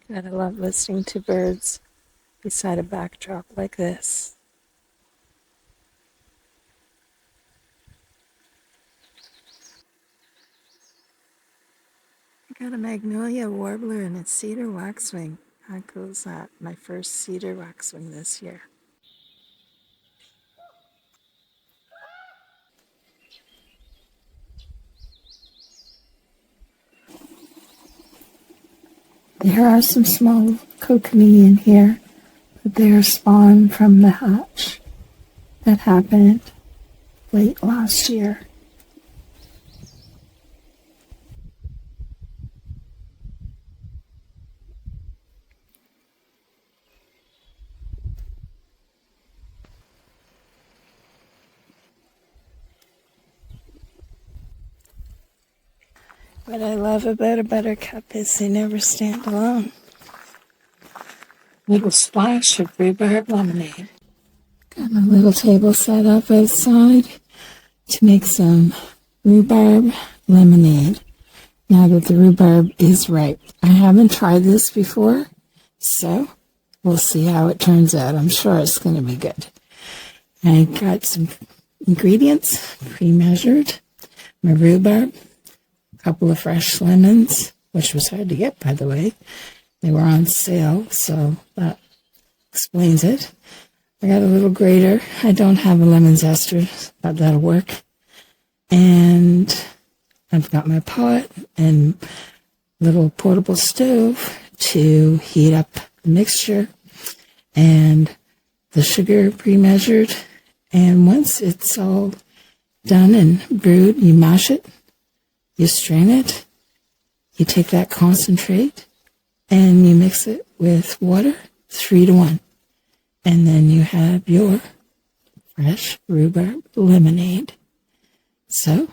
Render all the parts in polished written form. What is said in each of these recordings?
Gotta love listening to birds beside a backdrop like this. I got a magnolia warbler and a cedar waxwing. How cool is that? My first cedar waxwing this year. There are some small kokanee in here, but they are spawned from the hatch that happened late last year. What I love about a buttercup is they never stand alone. Little splash of rhubarb lemonade. Got a little table set up outside to make some rhubarb lemonade. Now that the rhubarb is ripe. I haven't tried this before, so we'll see how it turns out. I'm sure it's going to be good. I got some ingredients pre-measured. My rhubarb, a couple of fresh lemons, which was hard to get, by the way. They were on sale, so that explains it. I got a little grater. I don't have a lemon zester, but that'll work. And I've got my pot and little portable stove to heat up the mixture and the sugar pre-measured. And once it's all done and brewed, you mash it, you strain it, you take that concentrate and you mix it with water 3-to-1. And then you have your fresh rhubarb lemonade. So,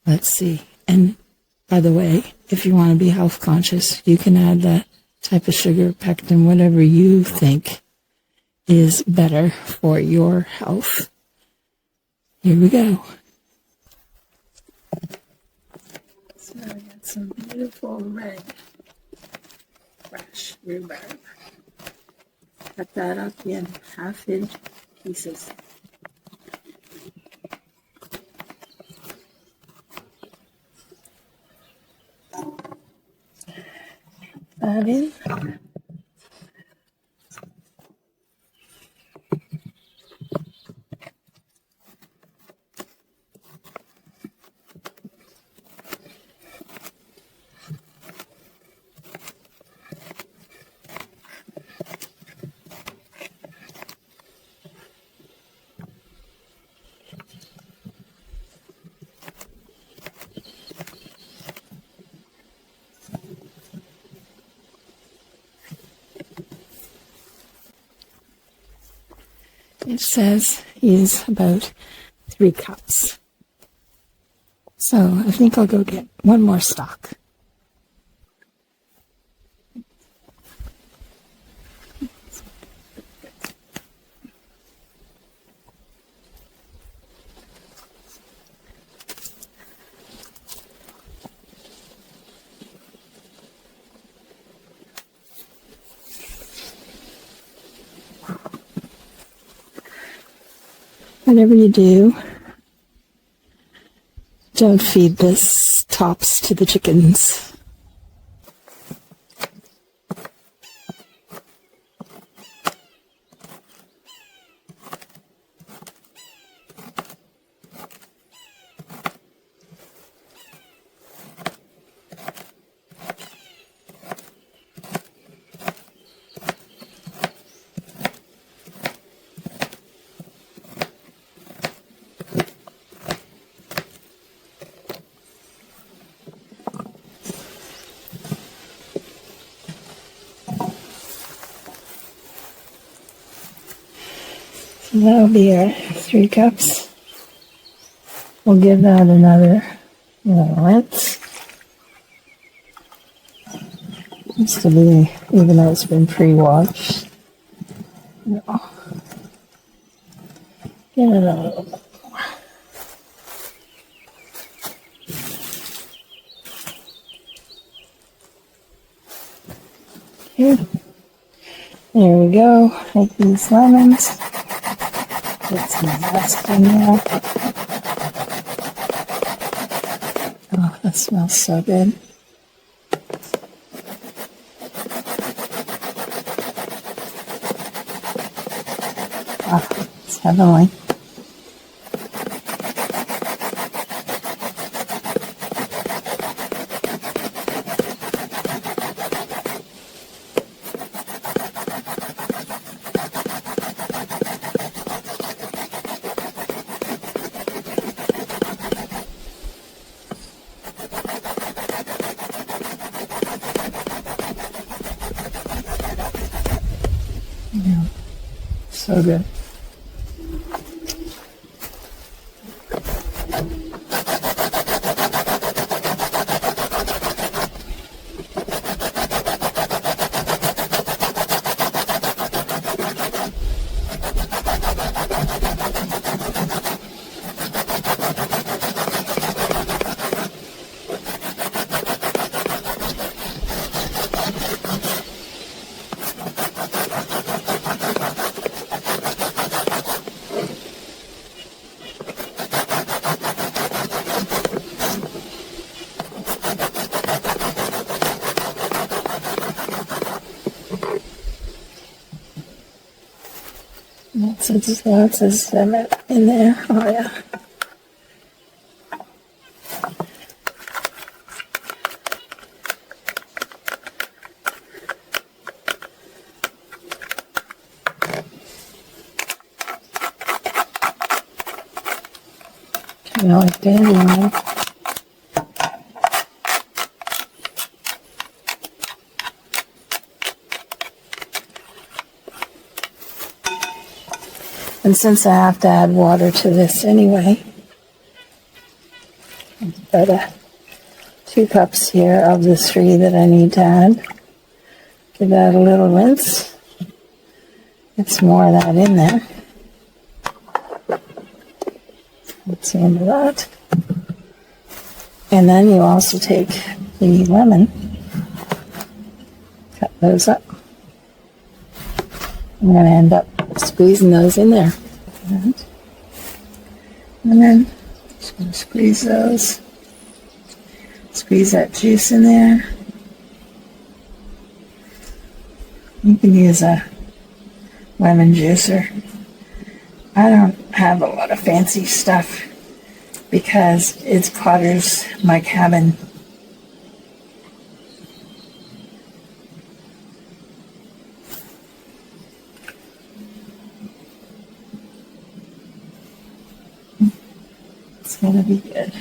let's see. And by the way, if you want to be health conscious, you can add that type of sugar, pectin, whatever you think is better for your health. Here we go. So I got some beautiful red fresh rhubarb. Cut that up in half-inch pieces. That in. It says use about 3 cups. So I think I'll go get one more stock. Whatever you do, don't feed this tops to the chickens. That'll be our 3 cups. We'll give that another rinse. Used to be, even though it's been pre-washed. No. Get it a little bit more. Okay. There we go. Make these lemons. Get some zest in there. Oh, that smells so good. Oh, it's heavenly. Yeah, so good. Lots of cinnamon in there. Oh yeah. Kind of like dandelion. And since I have to add water to this anyway, I've 2 cups here of the 3 that I need to add. Give that a little rinse. Get some more of that in there. That's the end of that. And then you also take the lemon, cut those up. I'm going to end up squeezing those in there. And then just going to squeeze those. Squeeze that juice in there. You can use a lemon juicer. I don't have a lot of fancy stuff because it clutters my cabin. It's going to be good.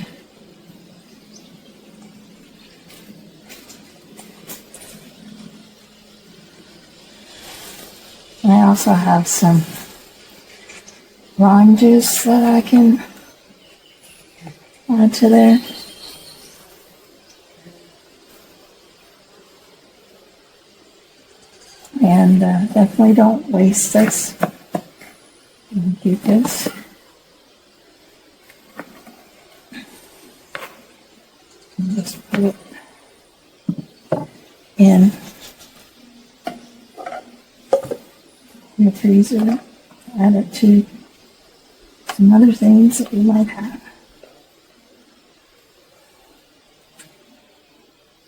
I also have some lime juice that I can add to there. And definitely don't waste this. Keep this. And just put it in your freezer. Add it to some other things that you might have.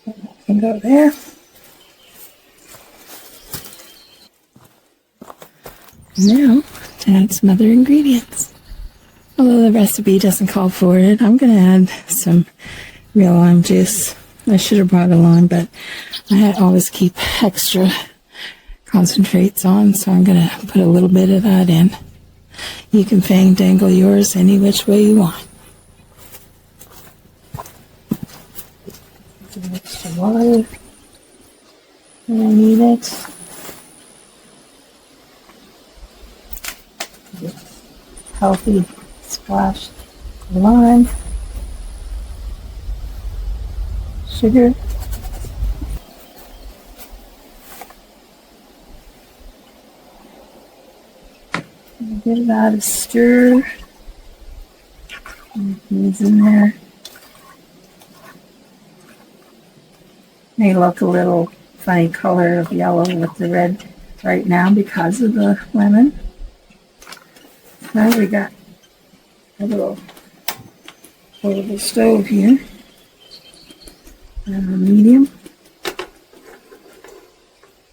That can go there. Now, to add some other ingredients. Although the recipe doesn't call for it, I'm going to add some real lime juice. I should have brought a lime, but I always keep extra concentrates on, so I'm going to put a little bit of that in. You can fandangle yours any which way you want. Some extra water when I need it. Healthy splash of lime, sugar, give that a stir. These in there. May look a little funny color of yellow with the red right now because of the lemon. Now we got a little portable stove here. Medium.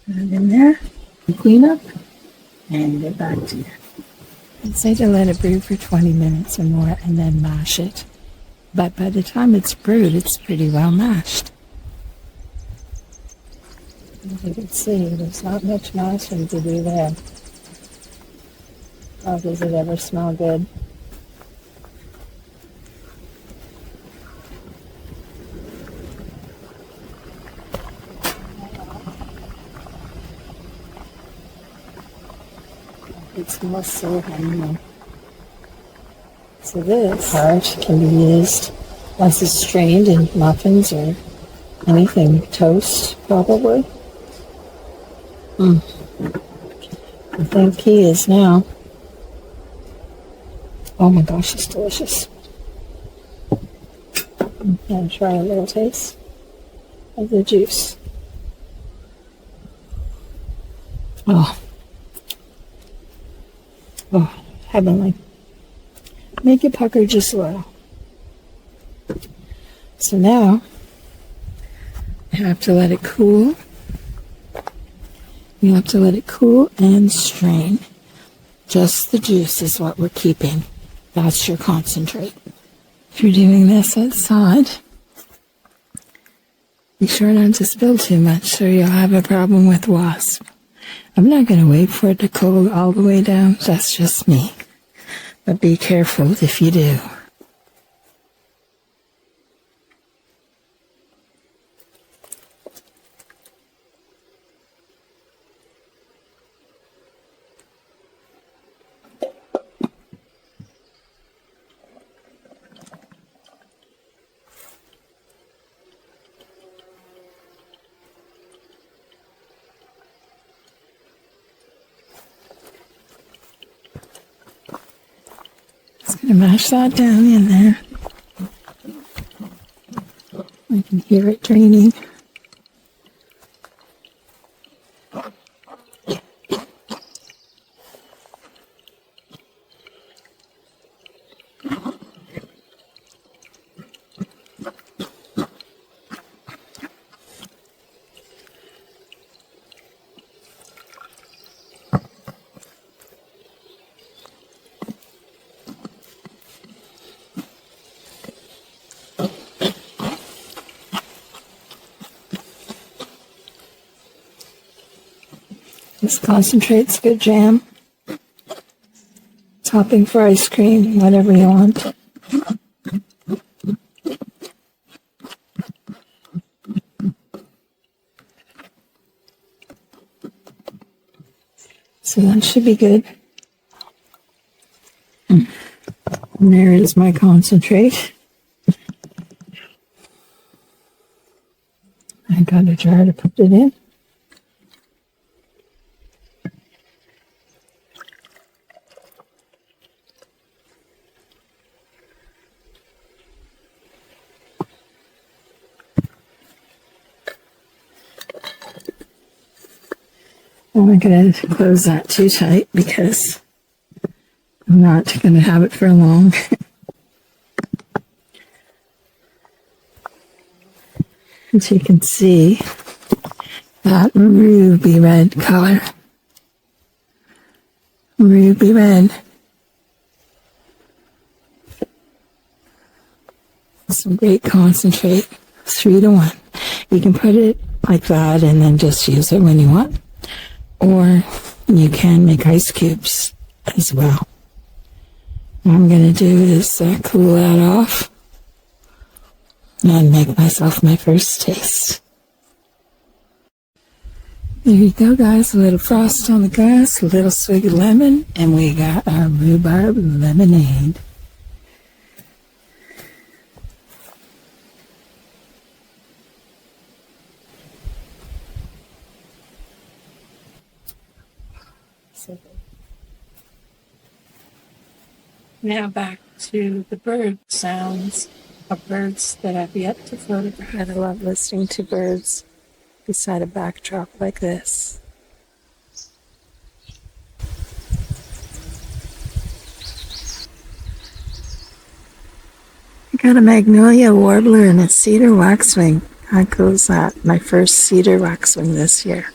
And in there. Clean up and get back to you. I'd say to let it brew for 20 minutes or more and then mash it. But by the time it's brewed, it's pretty well mashed. As you can see, there's not much mashing to do there. Oh, does it ever smell good? It smells so yummy. So this part can be used once it's strained in muffins or anything, toast probably. I think he is now. Oh my gosh, it's delicious. And try a little taste of the juice. Oh, heavenly. Make it pucker just a little. So now, I have to let it cool. You have to let it cool and strain. Just the juice is what we're keeping. That's your concentrate. If you're doing this outside, be sure not to spill too much or you'll have a problem with wasp. I'm not going to wait for it to cool all the way down. That's just me. But be careful if you do. Gonna mash that down in there. I can hear it draining. This concentrate's good jam. Topping for ice cream, whatever you want. So that should be good. And there is my concentrate. I got a jar to put it in. I'm not going to close that too tight because I'm not going to have it for long. As you can see, that ruby red color. Ruby red. Some great concentrate. 3-to-1. You can put it like that and then just use it when you want. Or you can make ice cubes as well. What I'm going to do is cool that off and make myself my first taste. There you go, guys. A little frost on the glass, a little swig of lemon, and we got our rhubarb lemonade. Now back to the bird sounds of birds that I've yet to photograph. I love listening to birds. beside a backdrop like this. I got a magnolia warbler and a cedar waxwing. How cool is that? My first cedar waxwing this year.